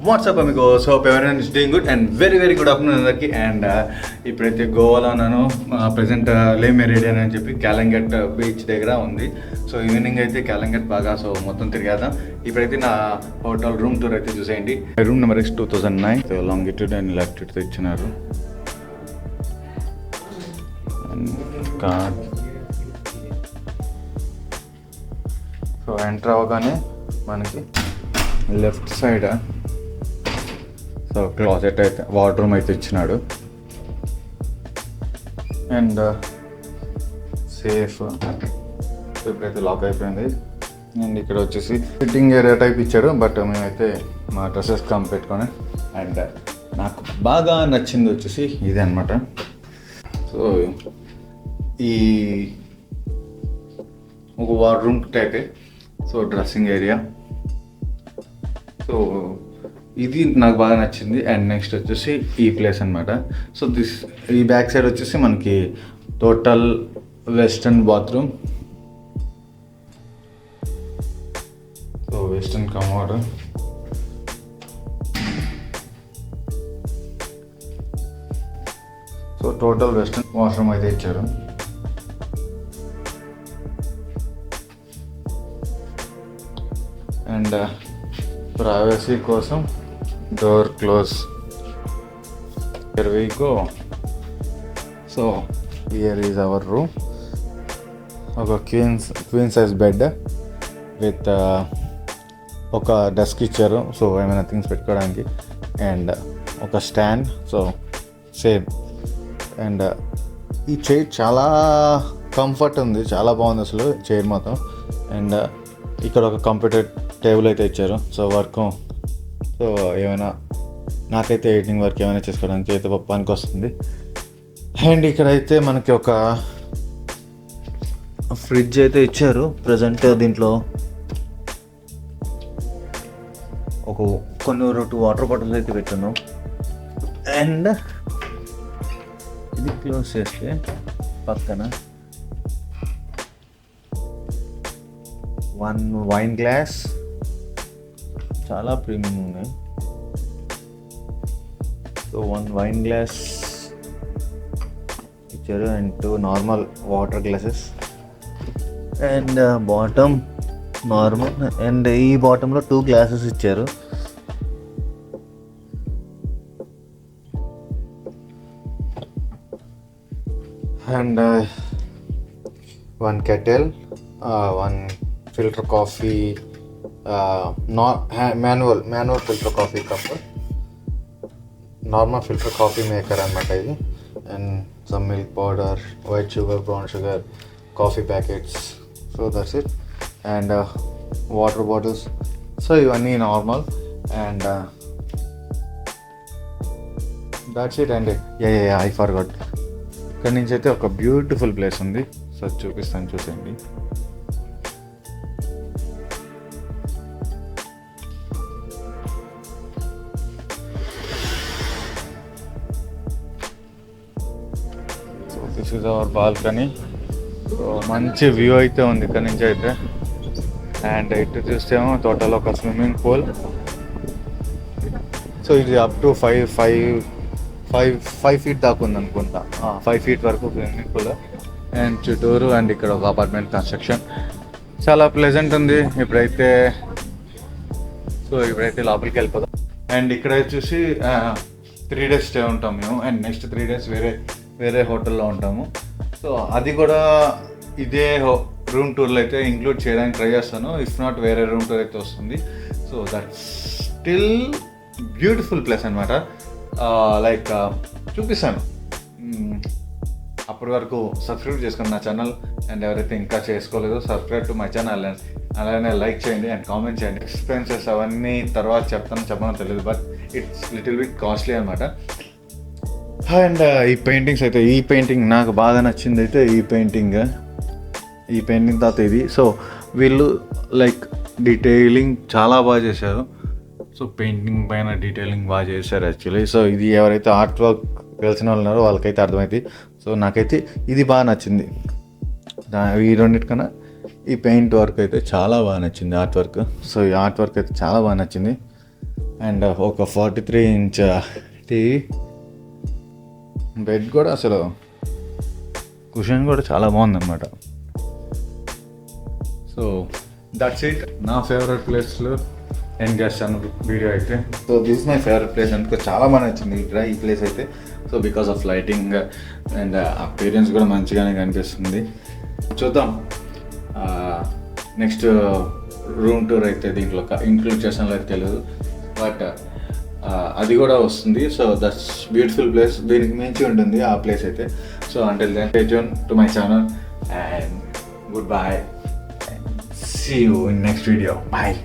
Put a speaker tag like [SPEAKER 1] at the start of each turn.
[SPEAKER 1] WhatsApp amigo. So ఎవరైనా is doing good and very very good afternoon అందరికి. And ఇప్పుడైతే గోవాలో ఉన్నాను. ప్రజెంట్ లే-మెరిడియన్ అని చెప్పి క్యాలంగట్ బీచ్ దగ్గర ఉంది. సో ఈవినింగ్ అయితే క్యాలంగట్ బాగా సో మొత్తం తిరిగేద్దాం. ఇప్పుడైతే నా హోటల్ రూమ్ టూర్ అయితే చూసేయండి. Room number 2009. So longitude and latitude ఇచ్చినారు. సో ఎంటర్ అవ్వగానే మనకి లెఫ్ట్ సైడ్ సో క్లాజెట్ అయితే వార్డ్రూమ్ అయితే ఇచ్చినాడు. అండ్ సేఫ్ ఇప్పుడైతే లాక్ అయిపోయింది. అండ్ ఇక్కడ వచ్చేసి సిట్టింగ్ ఏరియా టైప్ ఇచ్చాడు. బట్ మేమైతే మా డ్రెస్సెస్ కమ్ పెట్టుకొని. అండ్ నాకు బాగా నచ్చింది వచ్చేసి ఇదే అనమాట. సో ఈ ఒక వార్డ్రూమ్ టైపే. So dressing area. సో ఇది నాకు బాగా నచ్చింది. అండ్ నెక్స్ట్ వచ్చేసి ఈ ప్లేస్ అనమాట. సో ఈ బ్యాక్ సైడ్ వచ్చేసి మనకి total western bathroom. So western commode. So total western washroom అయితే ఇచ్చారు. అండ్ ప్రైవసీ కోసం door close. Here we go. So here is our room. ఒక క్వీన్ సైజ్ బెడ్ విత్ ఒక డెస్క్ ఇచ్చారు. సో ఏమైనా థింగ్స్ పెట్టుకోవడానికి. అండ్ ఒక స్టాండ్. So same. అండ్ ఈ చైర్ చాలా కంఫర్ట్ ఉంది, చాలా బాగుంది అసలు చైర్ మొత్తం. అండ్ ఇక్కడ ఒక కంప్యూటర్ టేబుల్ అయితే ఇచ్చారు. సో వర్క్ సో ఏమైనా నాకైతే ఎడిటింగ్ వర్క్ ఏమైనా చేసుకోవడానికి అయితే పనికి వస్తుంది. అండ్ ఇక్కడైతే మనకి ఒక ఫ్రిడ్జ్ అయితే ఇచ్చారు. ప్రజెంట్ దీంట్లో ఒక కొన్ని 2 వాటర్ బాటిల్స్ అయితే పెట్టాను. అండ్ ఇది క్లోజ్ చేస్తే పక్కన 1 వైన్ గ్లాస్. చాలా ప్రీమియం ఉన్నాయి. సో 1 వైన్ గ్లాస్ ఇచ్చారు. And 2 normal water glasses. And bottom normal. And ఈ బాటంలో 2 గ్లాసెస్ ఇచ్చారు. And 1 kettle, 1 filter coffee, manual filter coffee cup, normal filter coffee maker అనమాట ఇది. And some milk powder, white sugar, brown sugar, coffee packets. So that's it. And water bottles. So ఇవన్నీ normal. And that's it. And I forgot. ఇక్కడ నుంచి అయితే ఒక beautiful place ఉంది. So చూపిస్తాను, చూసేయండి. So this is our balcony. So మంచి view అయితే ఉంది ఇక్కడ నుంచి అయితే. అండ్ ఇటు చూస్తేమో టోటల్ ఒక స్విమ్మింగ్ పూల్. సో ఇది అప్ టు 5 feet దాకా ఉంది అనుకుంటా. 5 feet వరకు స్విమ్మింగ్ పూల్. అండ్ చుట్టూరు. అండ్ ఇక్కడ ఒక అపార్ట్మెంట్ కన్స్ట్రక్షన్. చాలా ప్లెజెంట్ ఉంది. ఇప్పుడైతే లోపలికి వెళ్ళిపోదాం. అండ్ ఇక్కడ వచ్చేసి 3 days స్టే ఉంటాం మేము. అండ్ నెక్స్ట్ 3 days వేరే హోటల్లో ఉంటాము. సో అది కూడా ఇదే రూమ్ టూర్లో అయితే ఇంక్లూడ్ చేయడానికి ట్రై చేస్తాను. ఇఫ్ నాట్ వేరే రూమ్ టూర్ అయితే వస్తుంది. So that's still beautiful place అనమాట. లైక్ చూపిస్తాను. అప్పటి వరకు సబ్స్క్రైబ్ చేసుకోండి నా ఛానల్. అండ్ ఎవరైతే ఇంకా చేసుకోలేదో subscribe to my channel. And అలానే లైక్ చేయండి అండ్ కామెంట్ చేయండి. ఎక్స్పెన్సెస్ అవన్నీ తర్వాత చెప్పనో తెలియదు. But it's little bit costly అనమాట. అండ్ ఈ పెయింటింగ్ నాకు బాగా నచ్చింది అయితే ఈ పెయింటింగ్ తర్వాత ఇది. సో వీళ్ళు లైక్ డీటెయిలింగ్ చాలా బాగా చేశారు. సో పెయింటింగ్ పైన డీటెయిలింగ్ బాగా చేశారు యాక్చువల్లీ. సో ఇది ఎవరైతే ఆర్ట్ వర్క్ తెలిసిన వాళ్ళు ఉన్నారో వాళ్ళకైతే అర్థమవుతుంది. సో నాకైతే ఇది బాగా నచ్చింది. ఈ రెండింటికన్నా ఈ పెయింట్ వర్క్ అయితే చాలా బాగా నచ్చింది, ఆర్ట్ వర్క్. సో ఈ ఆర్ట్ వర్క్ అయితే చాలా బాగా నచ్చింది. అండ్ ఒక 43-inch టీవీ. బెడ్ కూడా అసలు కుషన్ కూడా చాలా బాగుందన్నమాట. So that's it. నా ఫేవరెట్ ప్లేస్లో ఎండ్ చేస్తాను వీడియో అయితే. So this is my favourite place. అనుకో చాలా బాగా నచ్చింది ఇక్కడ ఈ ప్లేస్ అయితే. So because of lighting and appearance కూడా మంచిగానే కనిపిస్తుంది. చూద్దాం నెక్స్ట్ రూమ్ టూర్ అయితే దీంట్లో ఇంక్లూడ్ చేసాను లేదు తెలియదు, బట్ అది కూడా వస్తుంది. So that's beautiful place. దీనికి మించి ఉంటుంది ఆ ప్లేస్ అయితే. So until then stay tuned to my channel and goodbye. See you in next video. Bye.